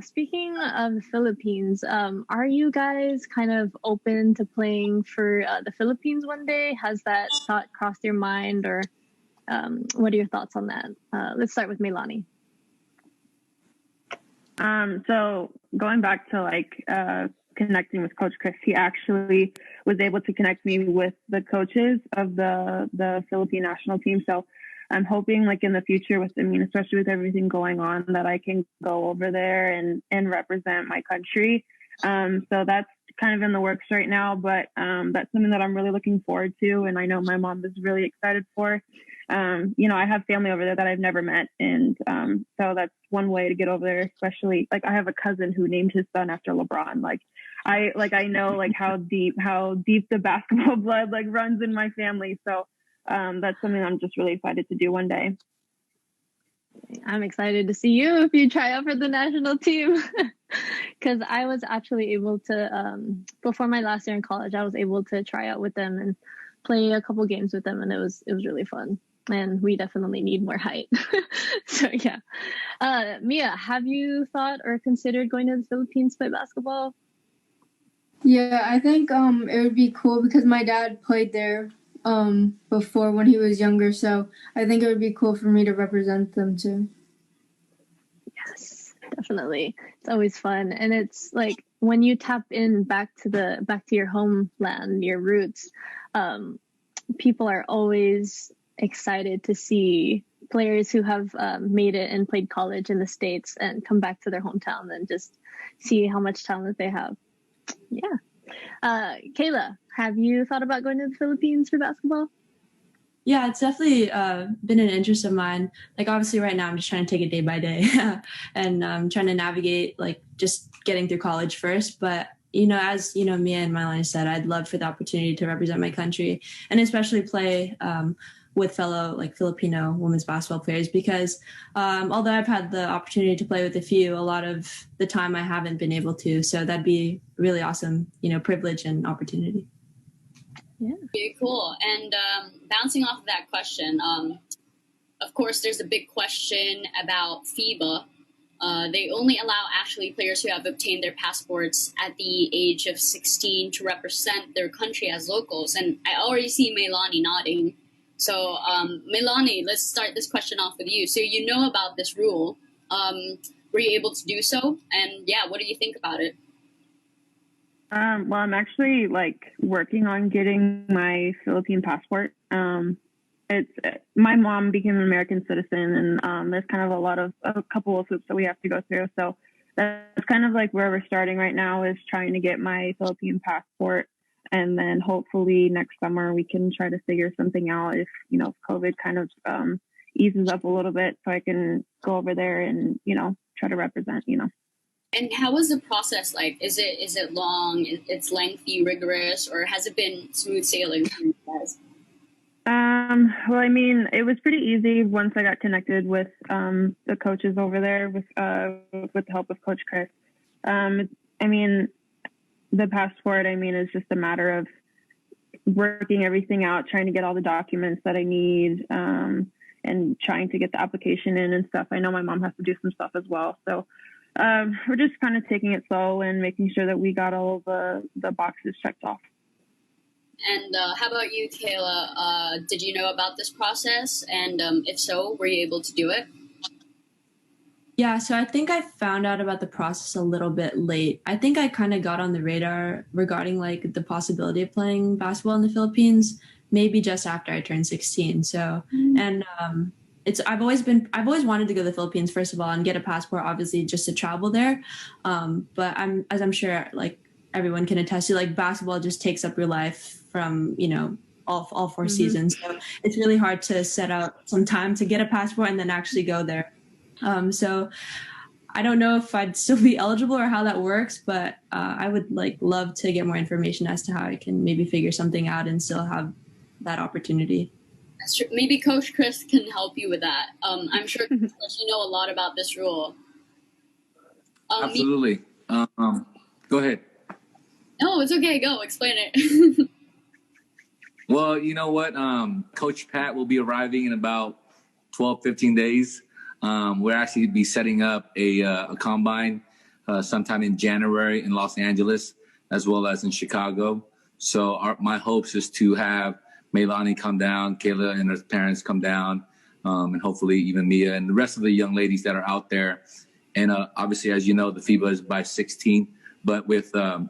Speaking of the Philippines, are you guys kind of open to playing for the Philippines one day? Has that thought crossed your mind, or what are your thoughts on that? Let's start with Mai-Loni. So going back to connecting with Coach Chris, he actually was able to connect me with the coaches of the Philippine national team. So I'm hoping in the future especially with everything going on, that I can go over there and represent my country. So that's kind of in the works right now, but that's something that I'm really looking forward to. And I know my mom is really excited for. I have family over there that I've never met. And so that's one way to get over there, especially I have a cousin who named his son after LeBron. I know how deep the basketball blood runs in my family. So that's something I'm just really excited to do one day. I'm excited to see you if you try out for the national team, because I was actually able to, before my last year in college, I was able to try out with them and play a couple games with them, and it was really fun. And we definitely need more height. So yeah. Mia, have you thought or considered going to the Philippines to play basketball? Yeah, I think it would be cool because my dad played there before when he was younger, so I think it would be cool for me to represent them too. Yes, definitely. It's always fun, and it's when you tap in back to your homeland, your roots, people are always excited to see players who have made it and played college in the States and come back to their hometown and just see how much talent they have. Yeah. Kayla, have you thought about going to the Philippines for basketball? Yeah, it's definitely been an interest of mine. Obviously right now I'm just trying to take it day by day and trying to navigate just getting through college first. But, as, Mia and Mai-Loni said, I'd love for the opportunity to represent my country and especially play with fellow Filipino women's basketball players, because although I've had the opportunity to play with a few, a lot of the time I haven't been able to. So that'd be really awesome, privilege and opportunity. Yeah. Very cool. And bouncing off of that question, of course, there's a big question about FIBA. They only allow actually players who have obtained their passports at the age of 16 to represent their country as locals. And I already see Mai-Loni nodding. So Mai-Loni, let's start this question off with you. So you know about this rule. Were you able to do so? And what do you think about it? Well, I'm actually working on getting my Philippine passport. It's my mom became an American citizen, and there's kind of a couple of hoops that we have to go through. So that's kind of where we're starting right now, is trying to get my Philippine passport, and then hopefully next summer we can try to figure something out if COVID kind of eases up a little bit, so I can go over there and try to represent. And how was the process like? Is it long? It's lengthy, rigorous, or has it been smooth sailing for you guys? Well, it was pretty easy once I got connected with the coaches over there with the help of Coach Chris. The passport, is just a matter of working everything out, trying to get all the documents that I need, and trying to get the application in and stuff. I know my mom has to do some stuff as well, so. We're just kind of taking it slow and making sure that we got all the boxes checked off. And how about you, Kayla? Did you know about this process? And if so, were you able to do it? Yeah, so I think I found out about the process a little bit late. I think I kind of got on the radar regarding the possibility of playing basketball in the Philippines, maybe just after I turned 16. So, and I've always wanted to go to the Philippines, first of all, and get a passport, obviously, just to travel there. But I'm sure everyone can attest to, basketball just takes up your life from, all four seasons. So it's really hard to set out some time to get a passport and then actually go there. So I don't know if I'd still be eligible or how that works, but I would love to get more information as to how I can maybe figure something out and still have that opportunity. That's true. Maybe Coach Chris can help you with that. I'm sure you know a lot about this rule. Absolutely. Go ahead. No, it's okay. Go explain it. Well, you know what? Coach Pat will be arriving in about 12, 15 days. We'll actually be setting up a combine sometime in January in Los Angeles, as well as in Chicago. So my hopes is to have Mai-Loni come down, Kayla and her parents come down, and hopefully even Mia and the rest of the young ladies that are out there. And obviously, as you know, the FIBA is by 16, but with the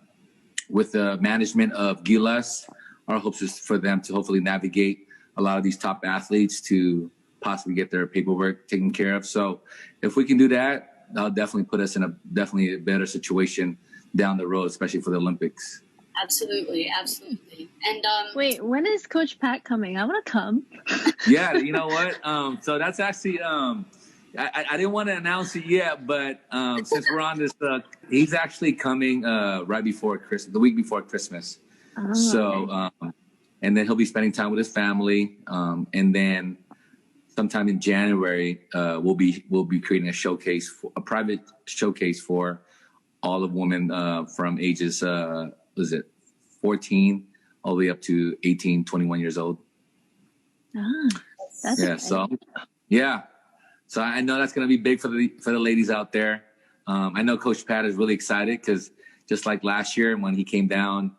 management of Gilas, our hopes is for them to hopefully navigate a lot of these top athletes to possibly get their paperwork taken care of. So if we can do that, that'll definitely put us in a better situation down the road, especially for the Olympics. Absolutely. And wait, when is Coach Pat coming? I want to come. Yeah, you know what? So that's actually I didn't want to announce it yet, but since we're on this, he's actually coming right before Christmas, the week before Christmas. Oh, so and then he'll be spending time with his family, and then sometime in January we'll be creating a private showcase for all of women from ages 14 all the way up to 18, 21 years old. That's yeah. exciting. So I know that's going to be big for the ladies out there. I know Coach Pat is really excited because just like last year when he came down,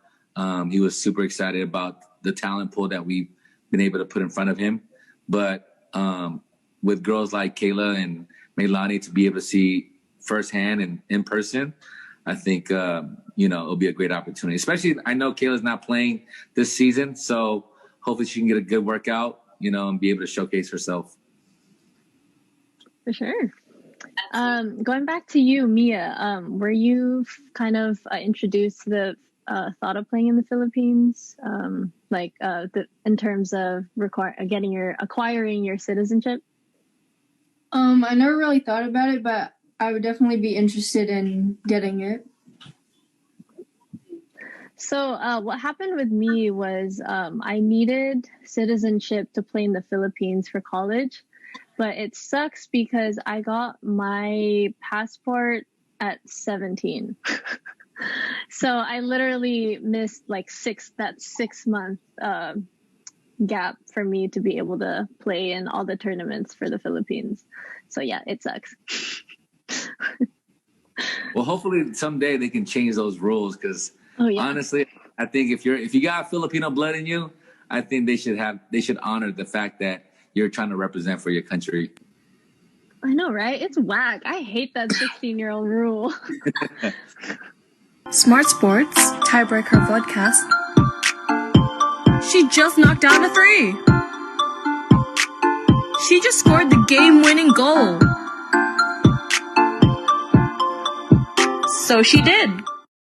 he was super excited about the talent pool that we've been able to put in front of him. But with girls like Kayla and Mai-Loni to be able to see firsthand and in person, I think it'll be a great opportunity. Especially, I know Kayla's not playing this season, so hopefully she can get a good workout, and be able to showcase herself. For sure. Going back to you, Mia, were you kind of introduced to the thought of playing in the Philippines, in terms of acquiring your citizenship? I never really thought about it, but I would definitely be interested in getting it. So what happened with me was I needed citizenship to play in the Philippines for college, but it sucks because I got my passport at 17. So I literally missed that 6 month gap for me to be able to play in all the tournaments for the Philippines. So yeah, it sucks. Well, hopefully someday they can change those rules because honestly, I think if you got Filipino blood in you, I think they should honor the fact that you're trying to represent for your country. I know, right? It's whack. I hate that 16-year-old rule. Smart Sports, Tiebreaker Vodcast. She just knocked down a 3. She just scored the game-winning goal. So she did.